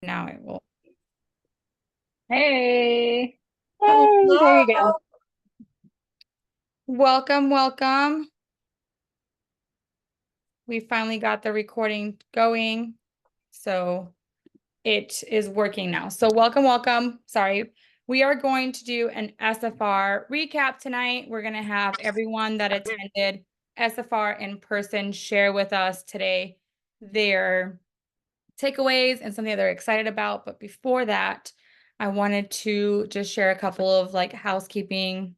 Now it will. Hey, Hello. there you go. Welcome, welcome. We finally got the recording going. So it is working now. So welcome, welcome. Sorry. We are going to do an SFR recap tonight. We're going to have everyone that attended SFR in person share with us today their takeaways and something that they're excited about. But before that, I wanted to just share a couple of like housekeeping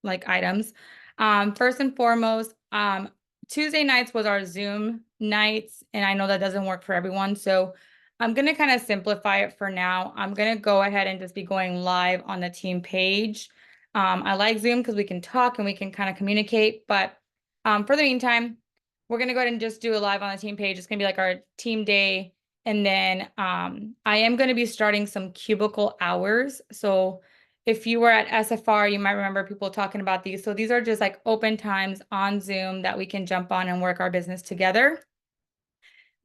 items. First and foremost, Tuesday nights was our Zoom nights, and I know that doesn't work for everyone. So I'm going to kind of simplify it for now. I'm going to go ahead and just be going live on the team page. I like Zoom because we can talk and we can kind of communicate, but for the meantime, we're going to go ahead and just do a live on the team page. It's going to be like our team day. And then I am going to be starting some cubicle hours. So if you were at SFR, you might remember people talking about these. So these are just like open times on Zoom that we can jump on and work our business together.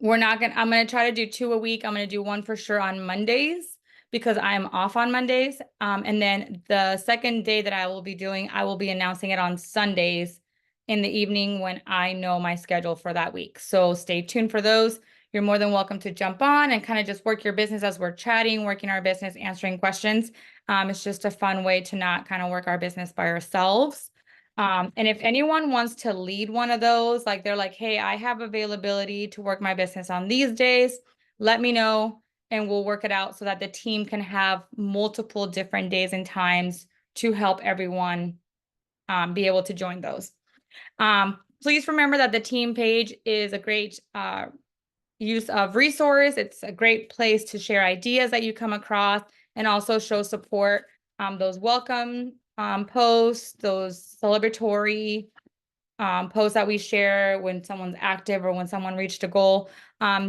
I'm going to try to do 2 a week. I'm going to do one for sure on Mondays because I'm off on Mondays. And then the second day that I will be doing, I will be announcing it on Sundays in the evening when I know my schedule for that week. So stay tuned for those. You're more than welcome to jump on and kind of just work your business as we're chatting, working our business, answering questions. It's just a fun way to not kind of work our business by ourselves. And if anyone wants to lead one of those, like they're like, hey, I have availability to work my business on these days, let me know and we'll work it out so that the team can have multiple different days and times to help everyone be able to join those. Please remember that the team page is a great use of resource. It's a great place to share ideas that you come across and also show support. Those welcome posts, those celebratory posts that we share when someone's active or when someone reached a goal,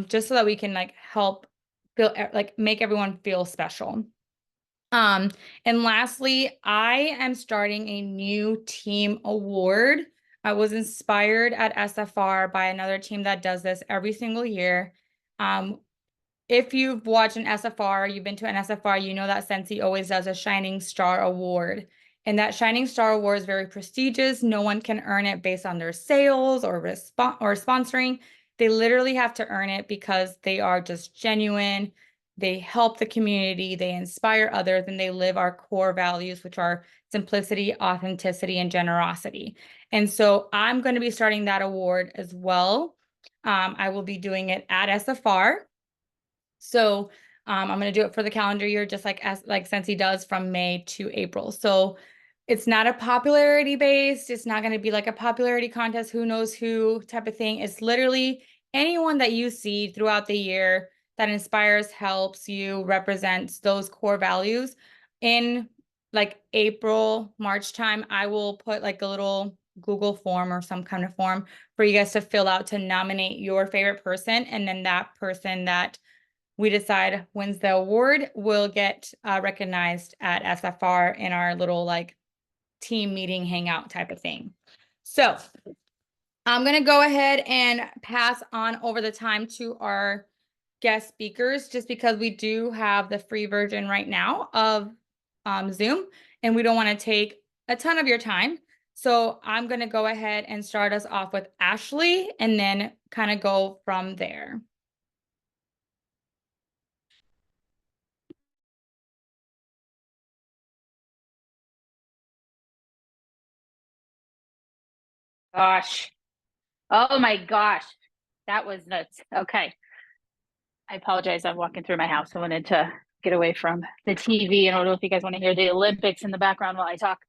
just so that we can like help feel like make everyone feel special. And lastly, I am starting a new team award. I was inspired at SFR by another team that does this every single year. Um, if you've watched an SFR, you've been to an SFR, you know that Scentsy always does a Shining Star Award. And that Shining Star Award is very prestigious. No one can earn it based on their sales or sponsoring. They literally have to earn it because they are just genuine. They help the community, they inspire others, and they live our core values, which are simplicity, authenticity, and generosity. And so I'm going to be starting that award as well. I will be doing it at SFR. So I'm going to do it for the calendar year, just like Scentsy does from May to April. So it's not a popularity based. It's not going to be like a popularity contest, who knows who type of thing. It's literally anyone that you see throughout the year that inspires, helps you, represents those core values. In like April, March time, I will put like a little Google form or some kind of form for you guys to fill out to nominate your favorite person. And then that person that we decide wins the award will get recognized at SFR in our little like team meeting hangout type of thing. So I'm going to go ahead and pass on over the time to our guest speakers, just because we do have the free version right now of Zoom, and we don't want to take a ton of your time. So I'm going to go ahead and start us off with Ashley and then kind of go from there. Gosh. Oh my gosh. That was nuts. Okay. I apologize. I'm walking through my house. I wanted to get away from the TV. And I don't know if you guys want to hear the Olympics in the background while I talk.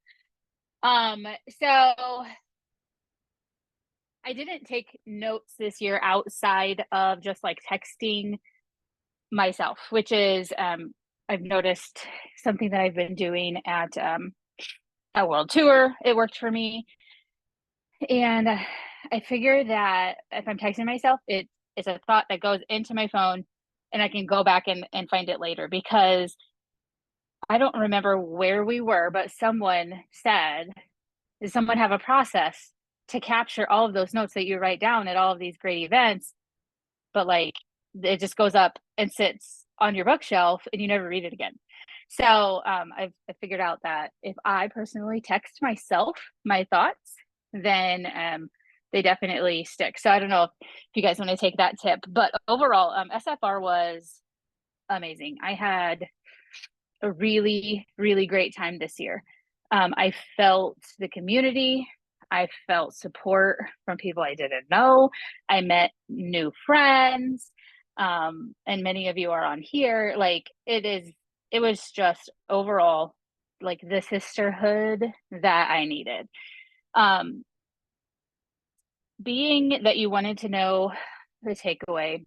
So I didn't take notes this year outside of just like texting myself, which is I've noticed something that I've been doing at a world tour. It worked for me. And I figure that if I'm texting myself, it is a thought that goes into my phone and I can go back and find it later because I don't remember where we were, but someone said, does someone have a process to capture all of those notes that you write down at all of these great events? But like it just goes up and sits on your bookshelf and you never read it again. So I figured out that if I personally text myself my thoughts, then they definitely stick. So I don't know if you guys want to take that tip, but overall, SFR was amazing. I had a really, really great time this year. I felt the community. I felt support from people I didn't know. I met new friends. And many of you are on here. Like it was just overall like the sisterhood that I needed. Um, being that you wanted to know the takeaway,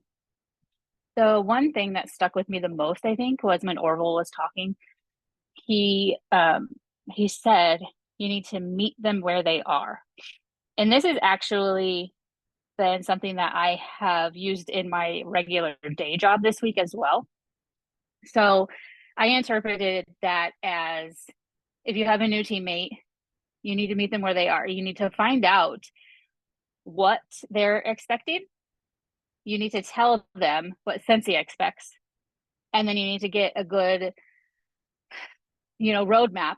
the one thing that stuck with me the most, I think, was when Orville was talking. He said you need to meet them where they are. And this is actually been something that I have used in my regular day job this week as well. So I interpreted that as if you have a new teammate, you need to meet them where they are. You need to find out what they're expecting. You need to tell them what Scentsy expects. And then you need to get a good, roadmap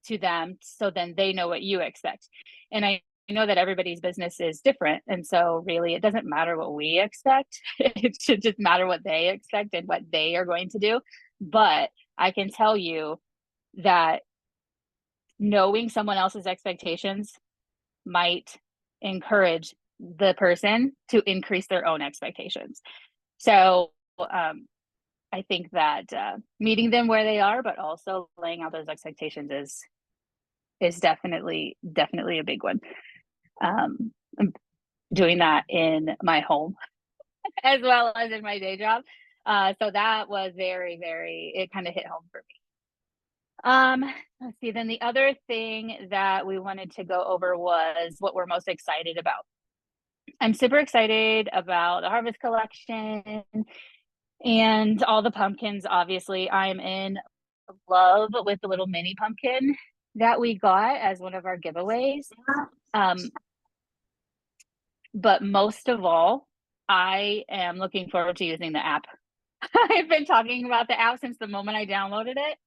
to them so then they know what you expect. And I know that everybody's business is different. And so really it doesn't matter what we expect. It should just matter what they expect and what they are going to do. But I can tell you that knowing someone else's expectations might encourage the person to increase their own expectations. So I think that meeting them where they are, but also laying out those expectations is definitely a big one. I'm doing that in my home as well as in my day job. So that was very, very, it kind of hit home for me. Let's see. Then the other thing that we wanted to go over was what we're most excited about. I'm super excited about the harvest collection and all the pumpkins. Obviously, I'm in love with the little mini pumpkin that we got as one of our giveaways. But most of all, I am looking forward to using the app. I've been talking about the app since the moment I downloaded it.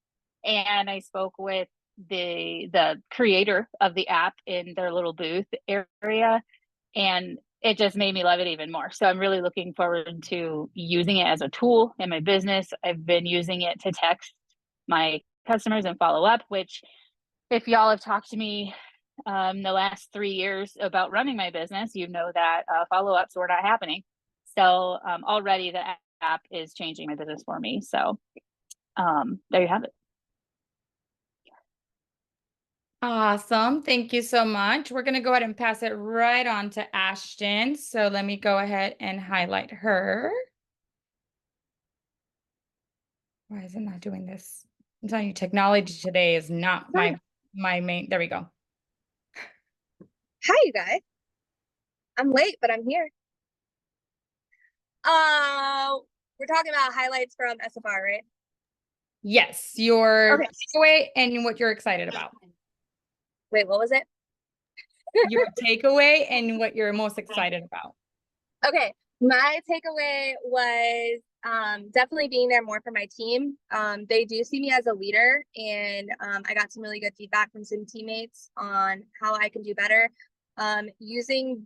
And I spoke with the creator of the app in their little booth area, and it just made me love it even more. So I'm really looking forward to using it as a tool in my business. I've been using it to text my customers and follow up, which if y'all have talked to me the last 3 years about running my business, you know that follow-ups were not happening. So already the app is changing my business for me. So there you have it. Awesome. Thank you so much. We're going to go ahead and pass it right on to Ashton. So let me go ahead and highlight her. Why is it not doing this? I'm telling you, technology today is not my main. There we go. Hi, you guys. I'm late, but I'm here. We're talking about highlights from SFR, right? Yes, your Okay. takeaway and what you're excited about. Wait, what was it? Your takeaway and what you're most excited about. Okay, my takeaway was definitely being there more for my team. They do see me as a leader, and I got some really good feedback from some teammates on how I can do better. Using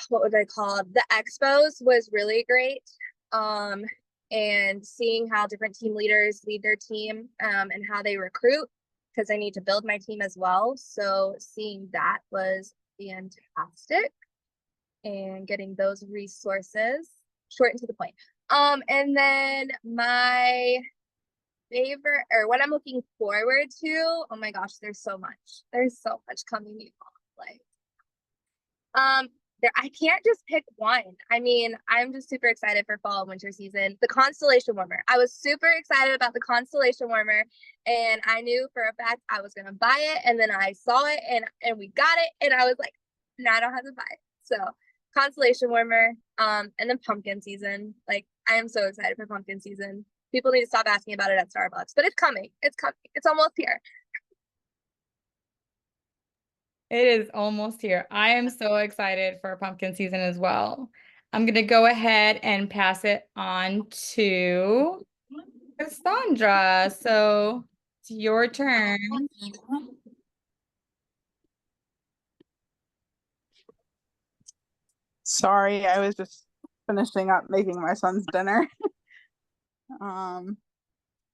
what was I called? The expos was really great. And seeing how different team leaders lead their team and how they recruit, because I need to build my team as well. So seeing that was fantastic, and getting those resources short and to the point. And then my favorite, or what I'm looking forward to, oh my gosh, there's so much coming. Like I can't just pick one. I mean, I'm just super excited for fall and winter season. The constellation warmer. I was super excited about the constellation warmer, and I knew for a fact I was gonna buy it. And then I saw it, and we got it, and I was like, now I don't have to buy it. So constellation warmer, and then pumpkin season. Like, I am so excited for pumpkin season. People need to stop asking about it at Starbucks, but it's coming. It's coming. It's almost here. It is almost here. I am so excited for pumpkin season as well. I'm going to go ahead and pass it on to Cassandra. So it's your turn. Sorry, I was just finishing up making my son's dinner. Hold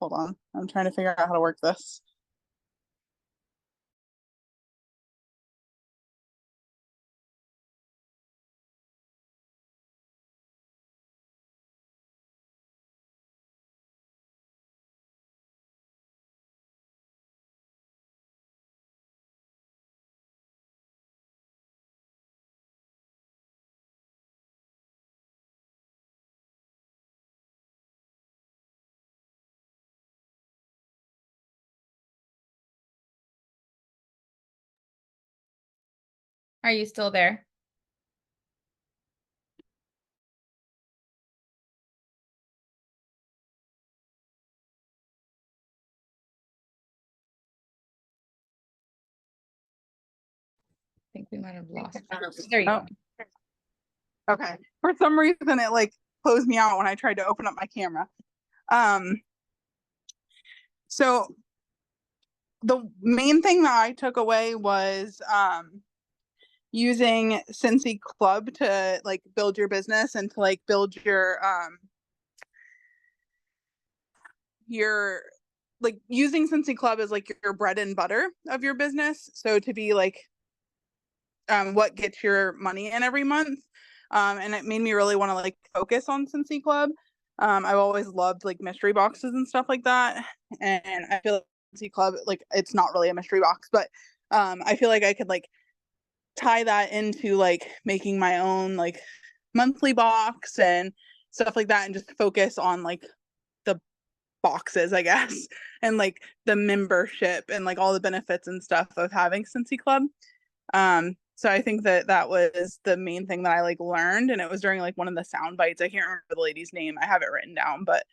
on. I'm trying to figure out how to work this. Are you still there? I think we might have lost. There you Oh. go. Okay. For some reason it like closed me out when I tried to open up my camera. So the main thing that I took away was using Scentsy Club to like build your business and to like build your like using Scentsy Club as like your bread and butter of your business. So to be like what gets your money in every month. And it made me really want to like focus on Scentsy Club. I've always loved like mystery boxes and stuff like that. And I feel like Scentsy Club, like it's not really a mystery box, but I feel like I could like tie that into like making my own like monthly box and stuff like that and just focus on like the boxes, I guess, and like the membership and like all the benefits and stuff of having Scentsy Club. So I think that that was the main thing that I like learned, and it was during like one of the sound bites. I can't remember the lady's name. I have it written down, but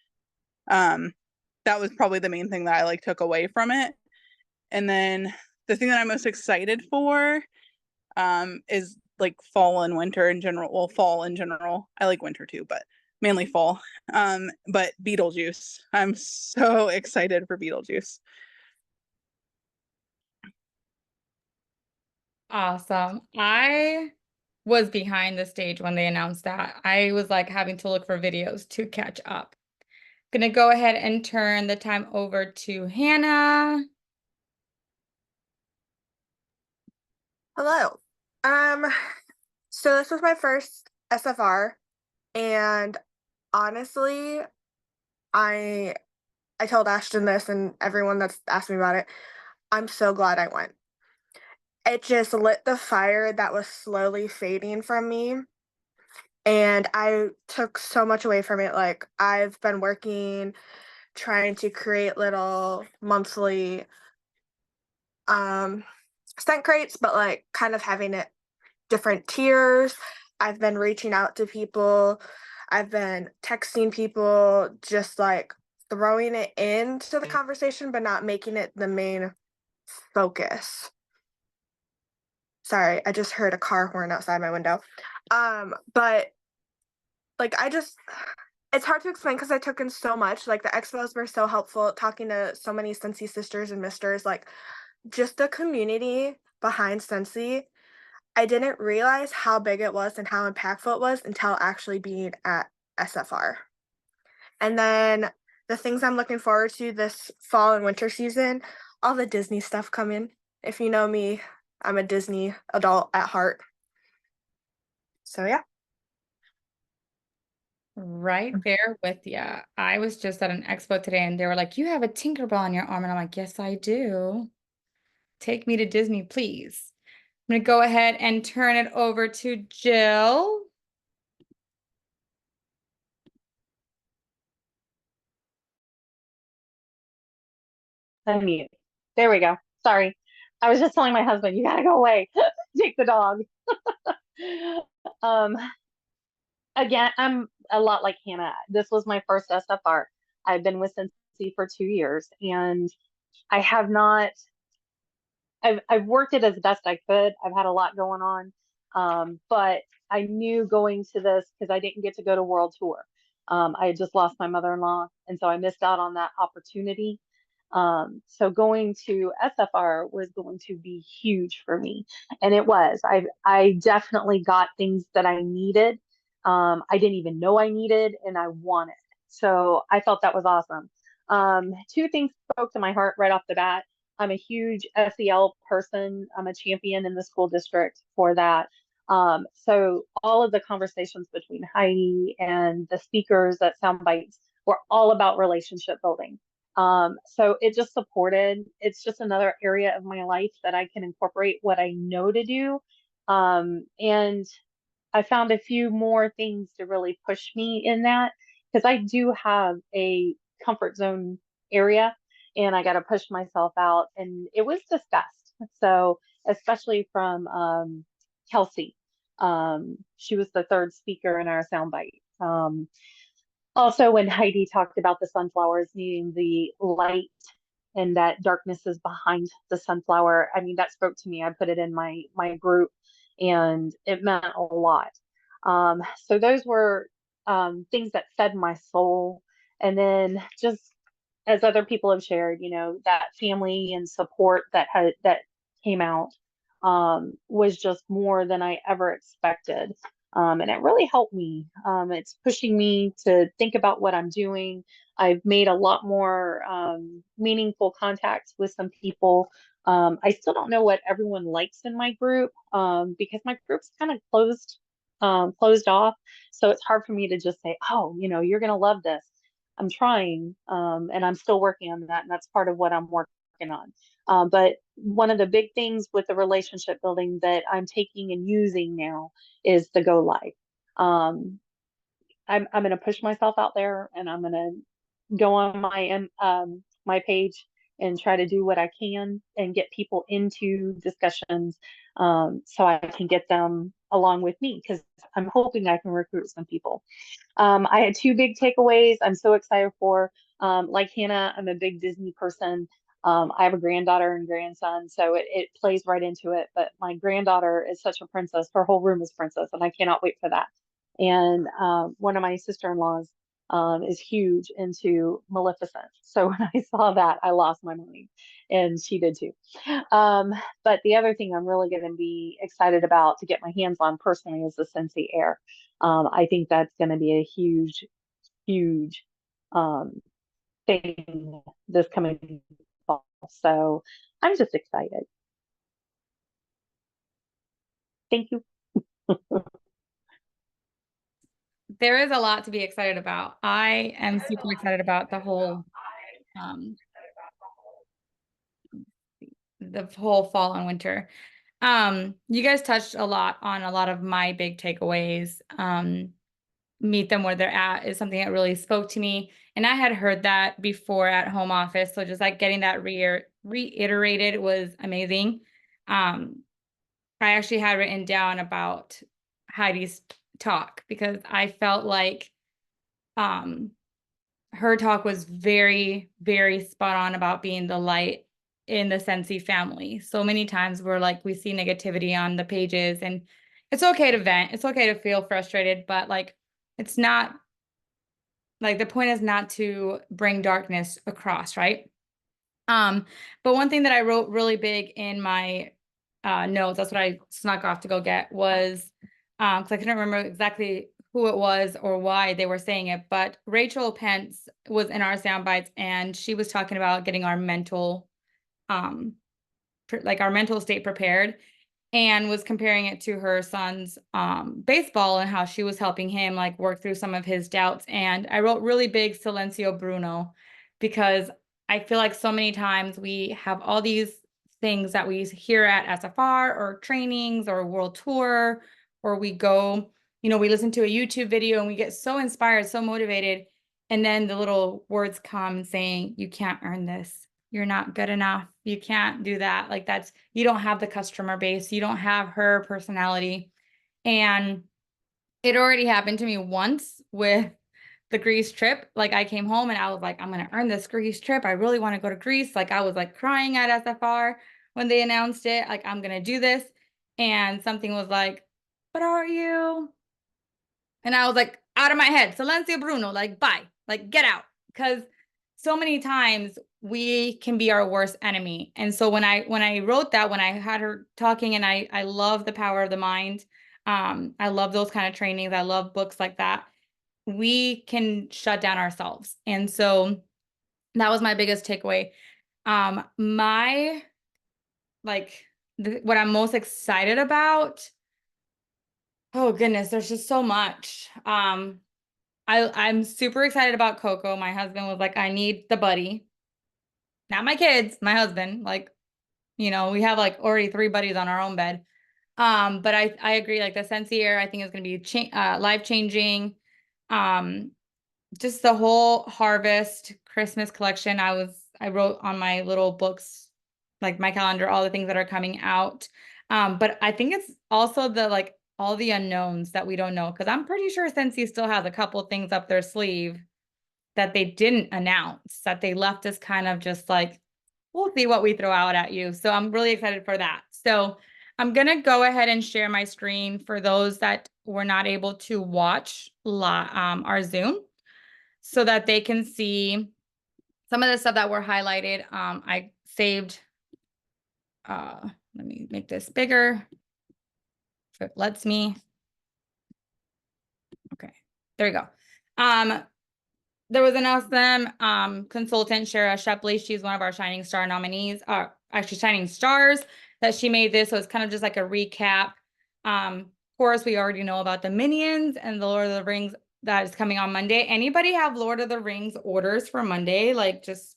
that was probably the main thing that I like took away from it. And then the thing that I'm most excited for is like fall and winter in general. Well, fall in general. I like winter too, but mainly fall. But Beetlejuice. I'm so excited for Beetlejuice. Awesome. I was behind the stage when they announced that. I was like having to look for videos to catch up. Gonna go ahead and turn the time over to Hannah. Hello. So this was my first SFR, and honestly, I I told Ashton this and everyone that's asked me about it. I'm so glad I went. It just lit the fire that was slowly fading from me, and I took so much away from it. Like I've been working, trying to create little monthly scent crates, but like kind of having it different tiers. I've been reaching out to people. I've been texting people, just like throwing it into the conversation, but not making it the main focus. Sorry, I just heard a car horn outside my window. But like it's hard to explain because I took in so much. Like the expos were so helpful, talking to so many Scentsy sisters and misters, like just the community behind Scentsy. I didn't realize how big it was and how impactful it was until actually being at SFR. And then the things I'm looking forward to this fall and winter season, all the Disney stuff coming. If you know me, I'm a Disney adult at heart. So yeah. Right there with you. I was just at an expo today and they were like, you have a Tinkerbell on your arm. And I'm like, yes, I do. Take me to Disney, please. I'm going to go ahead and turn it over to Jill. Unmute. There we go. Sorry. I was just telling my husband, you gotta go away. Take the dog. um, again, I'm a lot like Hannah. This was my first SFR. I've been with Scentsy for 2 years, and I have not. I've worked it as best I could. I've had a lot going on. But I knew going to this because I didn't get to go to World Tour. I had just lost my mother-in-law, and so I missed out on that opportunity. So going to SFR was going to be huge for me, and it was. I definitely got things that I needed. I didn't even know I needed, and I wanted. So I felt that was awesome. Two things spoke to my heart right off the bat. I'm a huge SEL person. I'm a champion in the school district for that. So all of the conversations between Heidi and the speakers at Soundbites were all about relationship building. So it just supported, it's just another area of my life that I can incorporate what I know to do. And I found a few more things to really push me in that because I do have a comfort zone area and I got to push myself out. And it was discussed. So, especially from Kelsey, she was the third speaker in our soundbite. Also, when Heidi talked about the sunflowers needing the light and that darkness is behind the sunflower, I mean, that spoke to me. I put it in my group and it meant a lot. So those were things that fed my soul. And then just as other people have shared, you know, that family and support that came out was just more than I ever expected. And it really helped me. It's pushing me to think about what I'm doing. I've made a lot more meaningful contacts with some people. I still don't know what everyone likes in my group because my group's kind of closed off. So it's hard for me to just say, oh, you know, you're going to love this. I'm trying and I'm still working on that. And that's part of what I'm working on. But one of the big things with the relationship building that I'm taking and using now is the go live. I'm going to push myself out there and I'm going to go on my page and try to do what I can and get people into discussions so I can get them along with me because I'm hoping I can recruit some people. I had two big takeaways I'm so excited for. Like Hannah, I'm a big Disney person. I have a granddaughter and grandson, so it plays right into it. But my granddaughter is such a princess. Her whole room is princess, and I cannot wait for that. And one of my sister-in-laws is huge into Maleficent. So when I saw that, I lost my mind, and she did too. But the other thing I'm really going to be excited about to get my hands on personally is the Scentsy Air. I think that's going to be a huge thing this coming fall. So I'm just excited. Thank you. There is a lot to be excited about. I am super excited about the whole fall and winter. You guys touched a lot on a lot of my big takeaways. Meet them where they're at is something that really spoke to me. And I had heard that before at home office. So just like getting that reiterated was amazing. I actually had written down about Heidi's talk because I felt like her talk was very, very spot on about being the light in the Scentsy family. So many times we're like, we see negativity on the pages and it's okay to vent. It's okay to feel frustrated, but like, it's not like the point is not to bring darkness across, right? But one thing that I wrote really big in my notes, that's what I snuck off to go get was, because I couldn't remember exactly who it was or why they were saying it, but Rachel Pence was in our sound bites and she was talking about getting our mental, like our mental state prepared and was comparing it to her son's baseball and how she was helping him like work through some of his doubts. And I wrote really big Silencio Bruno because I feel like so many times we have all these things that we hear at SFR or trainings or world tour, or we go, you know, we listen to a YouTube video and we get so inspired, so motivated. And then the little words come saying, you can't earn this. You're not good enough. You can't do that. Like that's, you don't have the customer base. You don't have her personality. And it already happened to me once with the Greece trip. Like I came home and I was like, I'm going to earn this Greece trip. I really want to go to Greece. Like I was like crying at SFR when they announced it. Like I'm going to do this. And something was like, what are you? And I was like, out of my head, Silencio Bruno, like, bye, like, get out. Because so many times we can be our worst enemy. And so when I wrote that, when I had her talking, and I love the power of the mind, I love those kind of trainings. I love books like that. We can shut down ourselves. And so that was my biggest takeaway. My, like, what I'm most excited about, oh goodness, there's just so much. I'm super excited about Coco. My husband was like, I need the buddy. Not my kids, my husband. Like, we have like already 3 buddies on our own bed. But I agree, like the Scentsy Air, I think is gonna be life changing. Just the whole harvest Christmas collection. I wrote on my little books, like my calendar, all the things that are coming out. But I think it's also the like all the unknowns that we don't know, because I'm pretty sure Scentsy still has a couple things up their sleeve that they didn't announce, that they left us kind of just like, we'll see what we throw out at you. So I'm really excited for that. So I'm going to go ahead and share my screen for those that were not able to watch our Zoom, so that they can see some of the stuff that were highlighted. I saved, let me make this bigger if it lets me. Okay, there we go. There was an awesome consultant, Shara Shepley. She's one of our Shining Star nominees, actually Shining Stars, that she made this. So it's kind of just like a recap. Of course, we already know about the Minions and the Lord of the Rings that is coming on Monday. Anybody have Lord of the Rings orders for Monday? Like, just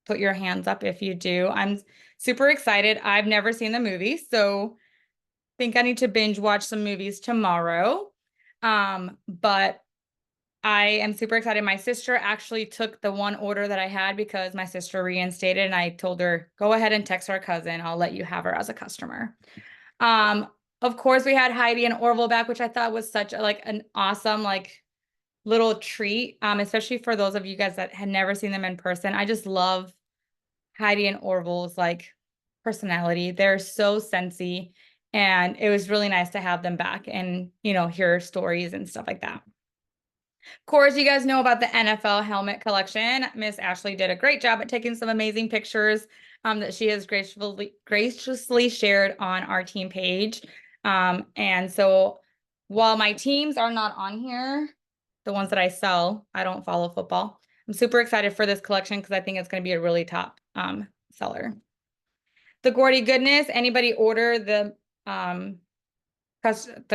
put your hands up if you do. I'm super excited. I've never seen the movie, so I think I need to binge watch some movies tomorrow. But I am super excited. My sister actually took the one order that I had because my sister reinstated, and I told her, go ahead and text our cousin. I'll let you have her as a customer. Of course, we had Heidi and Orville back, which I thought was such a, like an awesome, like little treat, especially for those of you guys that had never seen them in person. I just love Heidi and Orville's like personality. They're so Scentsy, and it was really nice to have them back and, hear stories and stuff like that. Of course, you guys know about the NFL helmet collection. Miss Ashley did a great job at taking some amazing pictures that she has graciously shared on our team page. And so while my teams are not on here, the ones that I sell, I don't follow football. I'm super excited for this collection because I think it's going to be a really top seller. The Gordy Goodness, anybody order the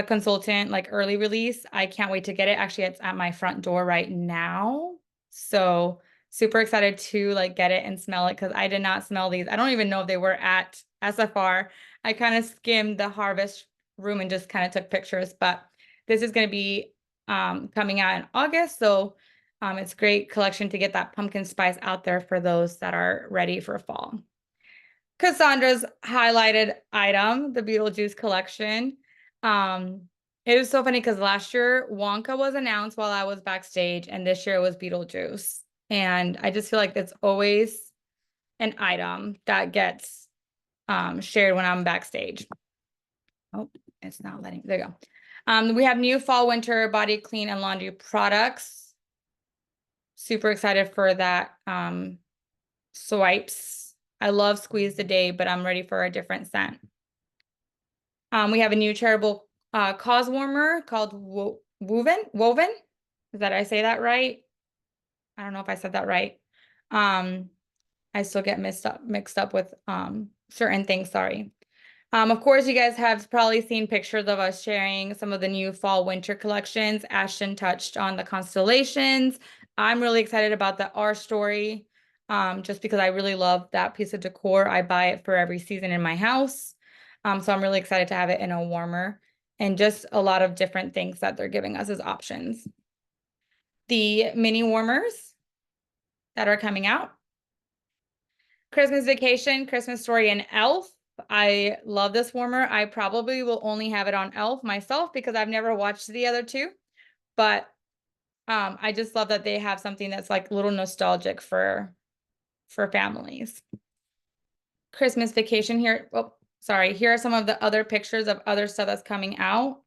consultant like early release, I can't wait to get it. Actually, it's at my front door right now. So super excited to like get it and smell it, because I did not smell these. I don't even know if they were at SFR. I kind of skimmed the harvest room and just kind of took pictures, but this is going to be coming out in August. So it's a great collection to get that pumpkin spice out there for those that are ready for fall. Cassandra's highlighted item, the Beetlejuice collection. It was so funny because last year Wonka was announced while I was backstage, and this year it was Beetlejuice. And I just feel like it's always an item that gets shared when I'm backstage. Oh, it's not letting, there you go. We have new fall, winter body clean and laundry products. Super excited for that. Swipes. I love Squeeze the Day, but I'm ready for a different scent. We have a new charitable cause warmer called Woven. Is that, I say that right? I don't know if I said that right. I still get mixed up with certain things, sorry. Of course, you guys have probably seen pictures of us sharing some of the new fall winter collections. Ashton touched on the constellations. I'm really excited about the Our Story, just because I really love that piece of decor. I buy it for every season in my house. So I'm really excited to have it in a warmer, and just a lot of different things that they're giving us as options. The mini warmers that are coming out. Christmas Vacation, Christmas Story, and Elf. I love this warmer. I probably will only have it on Elf myself because I've never watched the other two, but I just love that they have something that's like a little nostalgic for families. Christmas Vacation here. Oh, sorry. Here are some of the other pictures of other stuff that's coming out.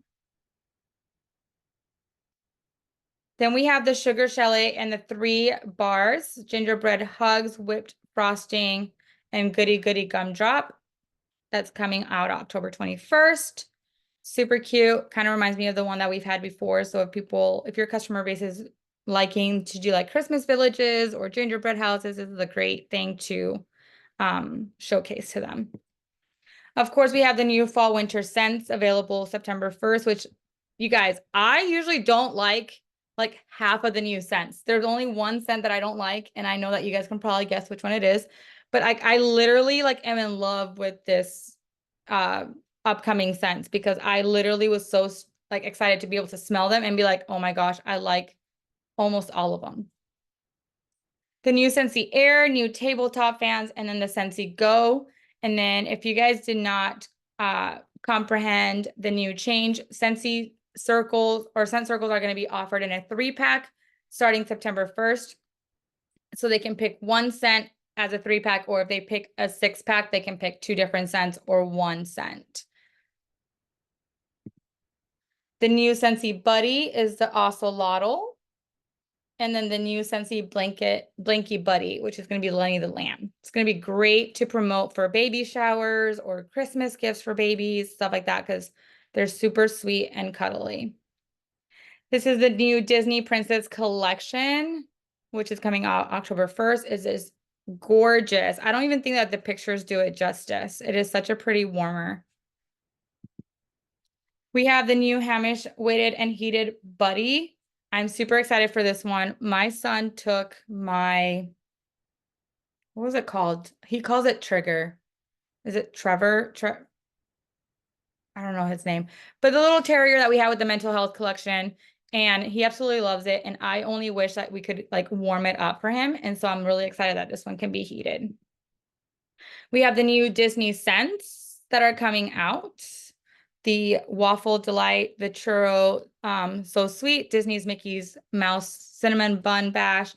Then we have the sugar chalet and the 3 bars, gingerbread hugs, whipped frosting, and goody goody gumdrop. That's coming out October 21st. Super cute. Kind of reminds me of the one that we've had before. So if your customer base is liking to do like Christmas villages or gingerbread houses, this is a great thing to showcase to them. Of course, we have the new fall winter scents available September 1st, which you guys, I usually don't like half of the new scents. There's only one scent that I don't like, and I know that you guys can probably guess which one it is. But I literally am in love with this upcoming scents because I literally was so excited to be able to smell them and be like, oh my gosh, I like almost all of them. The new Scentsy Air, new tabletop fans, and then the Scentsy Go. And then if you guys did not comprehend the new change, Scentsy circles or scent circles are going to be offered in a 3-pack starting September 1st. So they can pick one scent as a 3-pack, or if they pick a 6-pack, they can pick 2 different scents or 1 scent. The new Scentsy Buddy is the Ocelotl. And then the new Scentsy Blanky Buddy, which is going to be Lenny the Lamb. It's going to be great to promote for baby showers or Christmas gifts for babies, stuff like that, because they're super sweet and cuddly. This is the new Disney Princess Collection, which is coming out October 1st. It is gorgeous. I don't even think that the pictures do it justice. It is such a pretty warmer. We have the new Hamish Weighted and Heated Buddy. I'm super excited for this one. My son took my, what was it called? He calls it Trigger. Is it Trevor? I don't know his name, but the little terrier that we have with the mental health collection, and he absolutely loves it. And I only wish that we could warm it up for him. And so I'm really excited that this one can be heated. We have the new Disney scents that are coming out. The Waffle Delight, the Churro, So Sweet, Disney's Mickey's Mouse Cinnamon Bun Bash,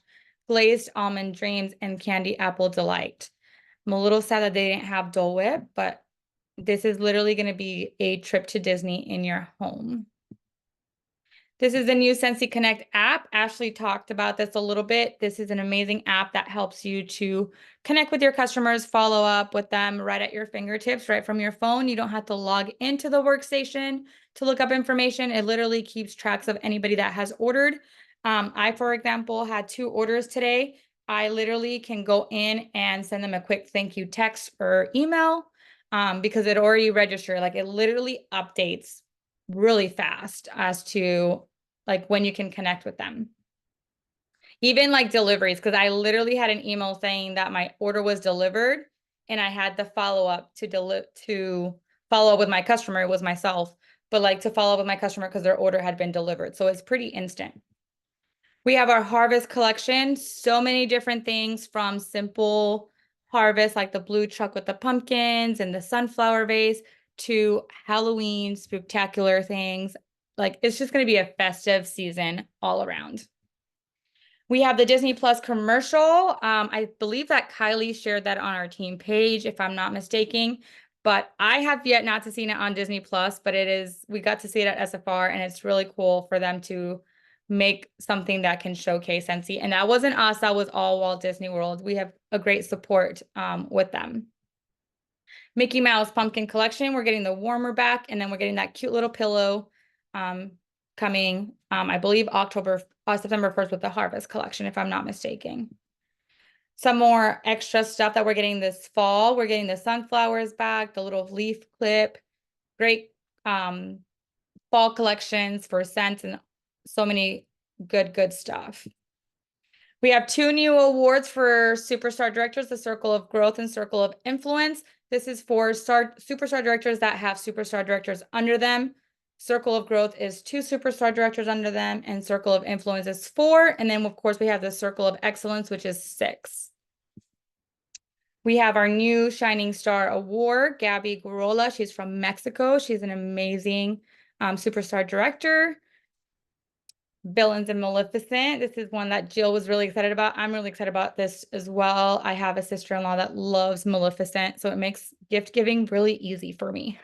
Glazed Almond Dreams, and Candy Apple Delight. I'm a little sad that they didn't have Dole Whip, but this is literally going to be a trip to Disney in your home. This is the new Scentsy Connect app. Ashley talked about this a little bit. This is an amazing app that helps you to connect with your customers, follow up with them right at your fingertips, right from your phone. You don't have to log into the workstation to look up information. It literally keeps tracks of anybody that has ordered. I, for example, had 2 orders today. I literally can go in and send them a quick thank you text or email because it already registered. It literally updates really fast as to when you can connect with them. Even deliveries, because I literally had an email saying that my order was delivered and I had the follow-up to follow up with my customer. It was myself, but to follow up with my customer because their order had been delivered. So it's pretty instant. We have our harvest collection, so many different things from simple harvest, like the blue truck with the pumpkins and the sunflower vase, to Halloween spectacular things. It's just going to be a festive season all around. We have the Disney Plus commercial. I believe that Kylie shared that on our team page, if I'm not mistaken, but I have yet not to seen it on Disney Plus, but we got to see it at SFR, and it's really cool for them to make something that can showcase Scentsy. And that wasn't us, that was all Walt Disney World. We have a great support with them. Mickey Mouse Pumpkin Collection, we're getting the warmer back, and then we're getting that cute little pillow coming, I believe September 1st with the Harvest Collection, if I'm not mistaken. Some more extra stuff that we're getting this fall. We're getting the sunflowers back, the little leaf clip, great fall collections for scents, and so many good stuff. We have 2 new awards for Superstar Directors, the Circle of Growth and Circle of Influence. This is for Superstar Directors that have Superstar Directors under them. Circle of Growth is 2 Superstar Directors under them, and Circle of Influence is 4. And then, of course, we have the Circle of Excellence, which is 6. We have our new Shining Star Award, Gabby Gurola. She's from Mexico. She's an amazing Superstar Director. Villains and Maleficent. This is one that Jill was really excited about. I'm really excited about this as well. I have a sister-in-law that loves Maleficent, so it makes gift giving really easy for me.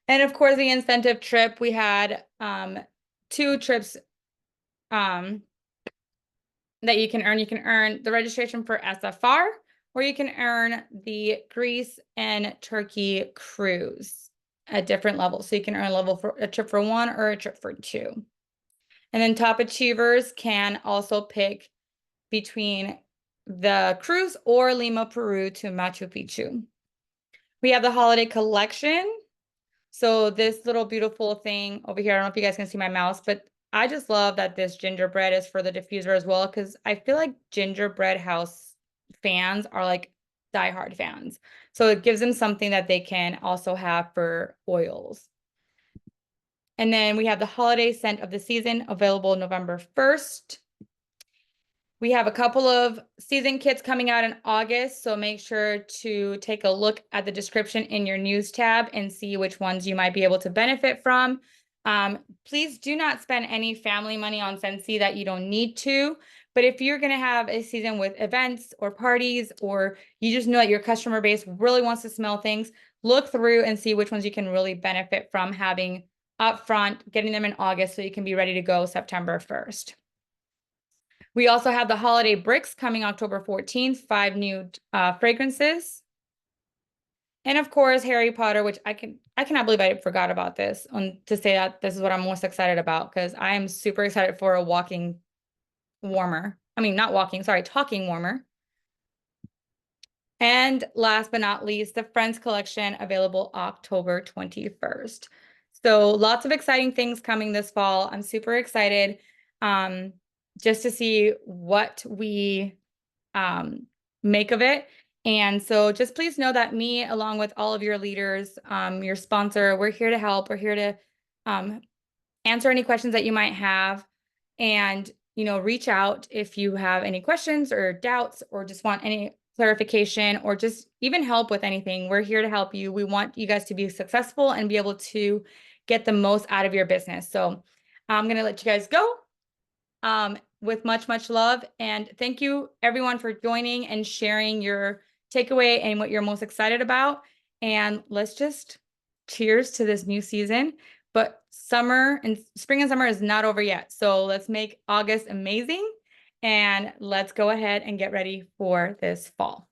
And of course, the incentive trip, we had 2 trips that you can earn. You can earn the registration for SFR, or you can earn the Greece and Turkey cruise at different levels. So you can earn a trip for 1 or a trip for 2. And then top achievers can also pick between the cruise or Lima, Peru to Machu Picchu. We have the holiday collection. So this little beautiful thing over here, I don't know if you guys can see my mouse, but I just love that this gingerbread is for the diffuser as well, because I feel like gingerbread house fans are like diehard fans. So it gives them something that they can also have for oils. And then we have the holiday scent of the season available November 1st. We have a couple of season kits coming out in August, so make sure to take a look at the description in your news tab and see which ones you might be able to benefit from. Please do not spend any family money on Scentsy that you don't need to. But if you're going to have a season with events or parties, or you just know that your customer base really wants to smell things, look through and see which ones you can really benefit from having up front, getting them in August so you can be ready to go September 1st. We also have the holiday bricks coming October 14th, 5 new fragrances. And of course, Harry Potter, which I cannot believe I forgot about this to say that this is what I'm most excited about, because I am super excited for a walking warmer. I mean, not walking, sorry, talking warmer. And last but not least, the Friends collection available October 21st. So lots of exciting things coming this fall. I'm super excited just to see what we make of it. And so just please know that me, along with all of your leaders, your sponsor, we're here to help. We're here to answer any questions that you might have. And, reach out if you have any questions or doubts, or just want any clarification, or just even help with anything. We're here to help you. We want you guys to be successful and be able to get the most out of your business. So I'm going to let you guys go with much, much love. And thank you everyone for joining and sharing your takeaway and what you're most excited about. And let's just cheers to this new season. But spring and summer is not over yet. So let's make August amazing, and let's go ahead and get ready for this fall.